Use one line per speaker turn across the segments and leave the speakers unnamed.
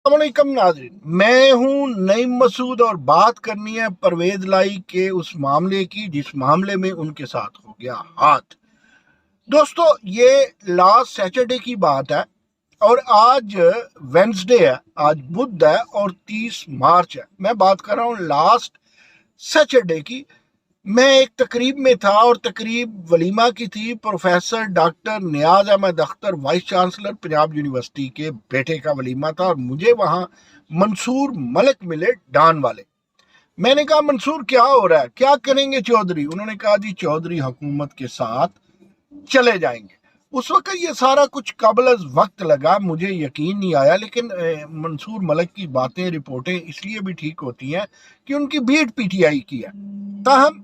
अस्सलामुअलैकुम नाज़रीन, मैं हूं नईम मसूद और बात करनी है परवेज लाई के उस मामले की जिस मामले में उनके साथ हो गया हाथ। दोस्तों, ये लास्ट सैटरडे की बात है और आज वेंसडे है, आज बुध है और 30 मार्च है। मैं बात कर रहा हूँ लास्ट सैटरडे की। मैं एक तकरीब में था और तकरीब वलीमा की थी। Professor doctor Niaz Ahmad Akhtar, vice chancellor Punjab university के बेटे का वलीमा था और मुझे वहां मंसूर मलिक मिले, डान वाले। मैंने कहा, मंसूर क्या हो रहा है, क्या करेंगे चौधरी? उन्होंने कहा, जी चौधरी हुकूमत के साथ चले जाएंगे। उस वक्त ये सारा कुछ कबल वक्त लगा, मुझे यकीन नहीं आया, लेकिन मंसूर मलिक की बातें, रिपोर्टें इसलिए भी ठीक होती हैं कि उनकी बीट पीटीआई की है। ताहम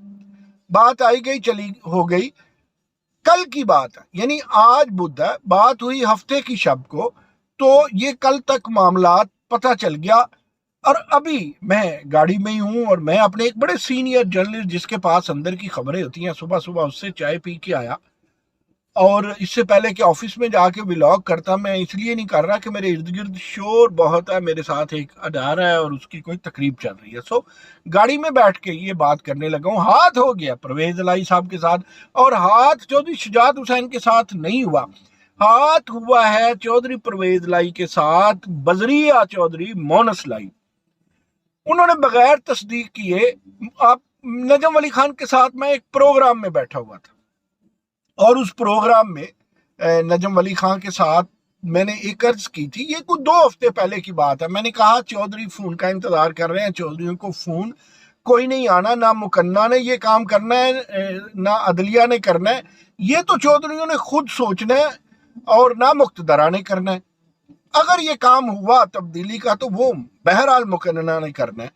बात आई गई, चली हो गई। कल की बात है, यानी आज बुध है, बात हुई हफ्ते की शब को, तो ये कल तक मामला पता चल गया। और अभी मैं गाड़ी में ही हूं और मैं अपने एक बड़े सीनियर जर्नलिस्ट जिसके पास अंदर की खबरें होती हैं, सुबह सुबह उससे चाय पी के आया। और इससे पहले कि ऑफिस में जाके व्लॉग करता, मैं इसलिए नहीं कर रहा कि मेरे इर्द गिर्द शोर बहुत है, मेरे साथ एक अदारा है और उसकी कोई तकरीब चल रही है। सो गाड़ी में बैठ के ये बात करने लगा हूँ। हाथ हो गया परवेज लाई साहब के साथ, और हाथ चौधरी शुजात हुसैन के साथ नहीं हुआ, हाथ हुआ है चौधरी परवेज लाई के साथ बजरिया चौधरी मोनस लाई। उन्होंने बगैर तस्दीक किए, आप नजम अली खान के साथ मैं एक प्रोग्राम में बैठा हुआ था और उस प्रोग्राम में नजम अली खान के साथ मैंने एक अर्ज की थी। ये कुछ 2 हफ्ते पहले की बात है। मैंने कहा, चौधरी फोन का इंतजार कर रहे हैं, चौधरीयों को फोन कोई नहीं आना, ना मुकन्ना ने ये काम करना है, ना अदलिया ने करना है, ये तो चौधरीयों ने खुद सोचना है और ना मुक्तदरा ने करना है। अगर ये काम हुआ तब्दीली का तो वो बहरहाल मुकन्ना ने करना है।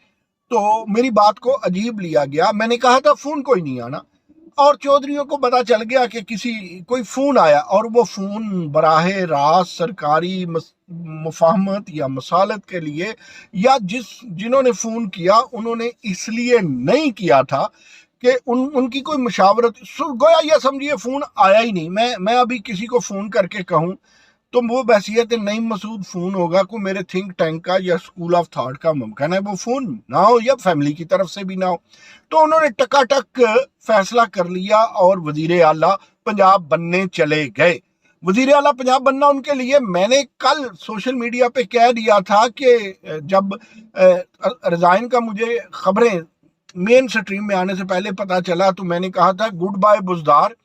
तो मेरी बात को अजीब लिया गया। मैंने कहा था फोन कोई नहीं आना, और चौधरीयों को पता चल गया कि कोई फोन आया, और वो फोन बराहे रास्त सरकारी मुफाहमत या मसालत के लिए, या जिन्होंने फोन किया उन्होंने इसलिए नहीं किया था कि उनकी कोई मशावरत, गोया या समझिए फोन आया ही नहीं। मैं अभी किसी को फोन करके कहूं तो वो बहसियत नईम मसूद फोन होगा को मेरे थिंक टैंक का या स्कूल ऑफ थॉट का मुमकिन है वो फोन ना हो, या फैमिली की तरफ से भी ना हो। तो उन्होंने टकाटक फैसला कर लिया और वजीर आला पंजाब बनने चले गए। वजीर आला पंजाब बनना उनके लिए, मैंने कल सोशल मीडिया पे कह दिया था कि जब रिजाइन का मुझे खबरें मेन स्ट्रीम में आने से पहले पता चला तो मैंने कहा था, good bye Buzdar,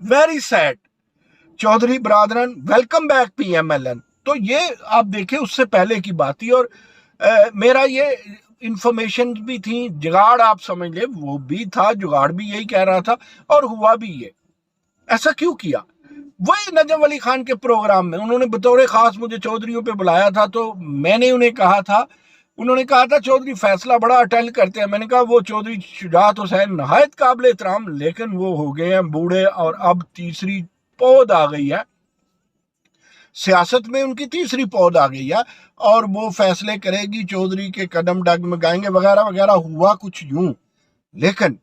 very sad, Chaudhry ब्रादरन वेलकम बैक पीएमएलएन। तो ये आप देखें, उससे पहले की बात थी। और मेरा ये इंफॉर्मेशन भी थी, जुगाड़ आप समझ ले वो भी था, जुगाड़ भी यही कह रहा था और हुआ भी ये। ऐसा क्यों किया? वही नजम अली खान के प्रोग्राम में उन्होंने बतौर खास मुझे चौधरीयों पे बुलाया था, तो मैंने उन्हें कहा था, उन्होंने कहा था चौधरी फैसला बड़ा अटल करते हैं। मैंने कहा, वो चौधरी शुजात हुसैन नहायत काबिल एहतराम, लेकिन वो हो गए हैं बूढ़े और अब तीसरी पौध आ गई है, सियासत में उनकी तीसरी पौध आ गई है और वो फैसले करेगी, चौधरी के कदम डगमगाएंगे वगैरह वगैरह। हुआ कुछ यूं, लेकिन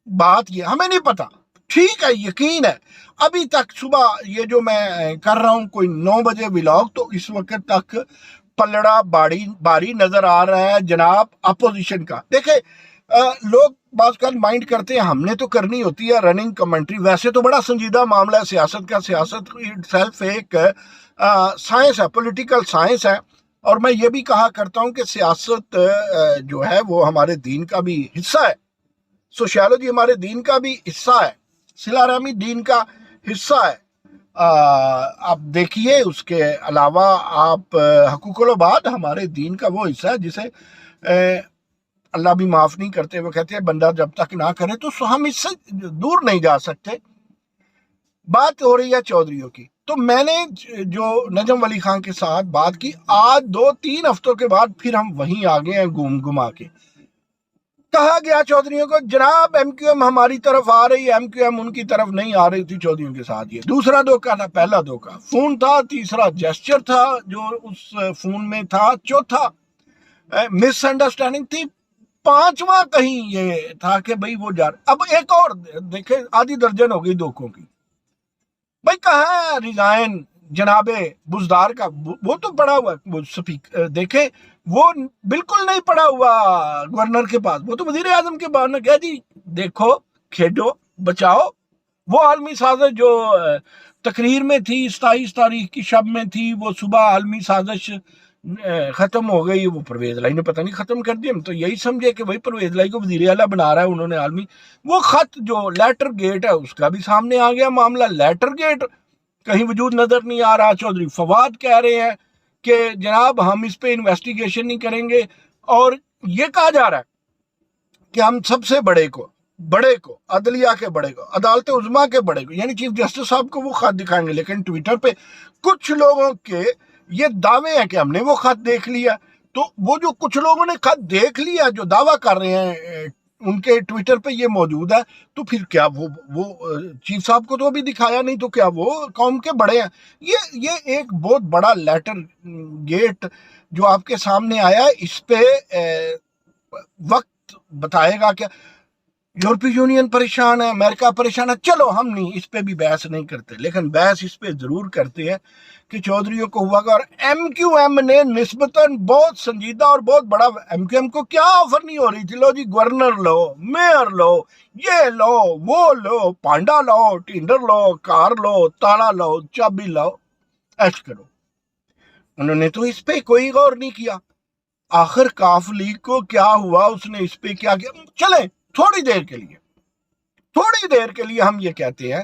बात ये हमें नहीं पता। ठीक है, यकीन है अभी तक सुबह ये जो मैं कर रहा हूं कोई 9 बजे व्लॉग, तो इस वक्त तक पलड़ा बारी नजर आ रहा है जनाब अपोजिशन का। देखे, लोग बात माइंड करते हैं, हमने तो करनी होती है रनिंग कमेंट्री। वैसे तो बड़ा संजीदा मामला है सियासत का। सियासत इटसेल्फ एक साइंस है, पॉलिटिकल साइंस है। और मैं ये भी कहा करता हूं कि सियासत जो है वो हमारे दीन का भी हिस्सा है, सोशियोलॉजी हमारे दीन का भी हिस्सा है, सिला रहमी दीन का हिस्सा है। आप देखिए, उसके अलावा आप हकूकुल बाद हमारे दीन का वो हिस्सा है जिसे अल्लाह भी माफ नहीं करते। वो कहते हैं बंदा जब तक ना करे तो हम इससे दूर नहीं जा सकते। बात हो रही है चौधरीयों की, तो मैंने जो नजम अली खान के साथ बात की, आज 2-3 हफ्तों के बाद फिर हम वहीं आ गए हैं घूम घुमा के। कहा गया चौधरीयों को, जनाब एमक्यूएम हमारी तरफ आ रही है, एमक्यूएम उनकी तरफ नहीं आ रही थी चौधरीयों के साथ। ये दूसरा धोखा था, पहला धोखा फोन था, तीसरा जेस्चर था जो उस फोन में था, चौथा मिसअंडरस्टैंडिंग थी, पांचवा कहीं ये था कि भाई वो जा। अब एक और देखे, आधी दर्जन हो गई धोखों की। भाई कहाँ है रिजाइन जनाब बुजदार का, वो तो पड़ा हुआ, वो स्पीकर देखे, वो बिल्कुल नहीं पड़ा हुआ गवर्नर के पास, वो तो वजीर आजम के पास ने कहा जी देखो खेडो बचाओ। वो आलमी साजिश जो तकरीर में थी 27 तारीख की शब में थी, वो सुबह आलमी साजिश खत्म हो गई, वो परवेज लाई ने पता नहीं खत्म कर दी। हम तो यही समझे कि भाई परवेज लाई को वजीर आला बना रहा है उन्होंने आलमी। वो खत जो लेटर गेट है उसका भी सामने आ गया मामला, लेटर गेट कहीं वजूद नजर नहीं आ रहा। चौधरी फवाद कह रहे हैं कि जनाब हम इस पे इन्वेस्टिगेशन नहीं करेंगे, और ये कहा जा रहा है कि हम सबसे बड़े को अदलिया के बड़े को, अदालत उज़्मा के बड़े को, यानी चीफ जस्टिस साहब को वो खत दिखाएंगे। लेकिन ट्विटर पे कुछ लोगों के ये दावे हैं कि हमने वो खत देख लिया। तो वो जो कुछ लोगों ने खत देख लिया जो दावा कर रहे हैं उनके ट्विटर पे ये मौजूद है, तो फिर क्या वो चीफ साहब को तो अभी दिखाया नहीं, तो क्या वो कौम के बड़े हैं? ये एक बहुत बड़ा लेटर गेट जो आपके सामने आया है, इस पे वक्त बताएगा। क्या यूरोपीय यूनियन परेशान है, अमेरिका परेशान है, चलो हम नहीं इस पे भी बहस नहीं करते, लेकिन बहस इस पे जरूर करते हैं कि चौधरीयों को हुआ। और एमक्यूएम ने निस्बतन बहुत संजीदा और बहुत बड़ा, एमक्यूएम को क्या ऑफर नहीं हो रही थी, लो जी गवर्नर लो, मेयर लो, ये लो वो लो, पांडा लो, टेंडर लो, कार लो, ताला लो, चाबी लो, ऐश करो। उन्होंने तो इस पे कोई गौर नहीं किया। आखिर काफ लीग को क्या हुआ, उसने इस पे क्या किया? चले थोड़ी देर के लिए हम ये कहते हैं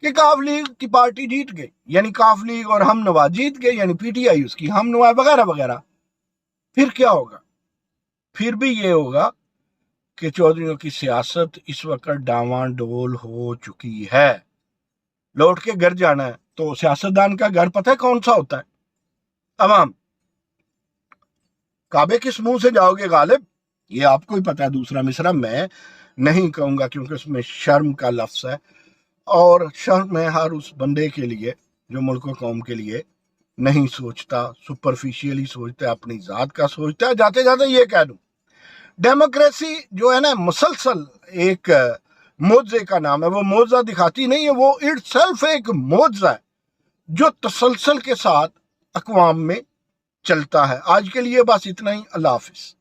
कि काफ लीग की पार्टी जीत गई, यानी काफ लीग और हम नवाज जीत गए, यानी पीटीआई उसकी हम नवाज वगैरह वगैरह। फिर क्या होगा? फिर भी ये होगा कि चौधरीयों की सियासत इस वक्त डावाडोल हो चुकी है। लौट के घर जाना है तो सियासतदान का घर पता है कौन सा होता है? अवाम। काबे किस मुंह से जाओगे गालिब, ये आपको ही पता है। दूसरा मिसरा मैं नहीं कहूंगा क्योंकि उसमें शर्म का लफ्ज है, और शर्म है हर उस बंदे के लिए जो मुल्क और कौम के लिए नहीं सोचता, सुपरफिशियली सोचता है, अपनी जात का सोचता है। जाते जाते ये कह दूं, डेमोक्रेसी जो है ना मुसलसल एक मोजे का नाम है, वो मोजा दिखाती नहीं है, वो इटसेल्फ एक मोजा है जो तसलसल के साथ अक़वाम में चलता है। आज के लिए बस इतना ही। अल्लाह हाफिज।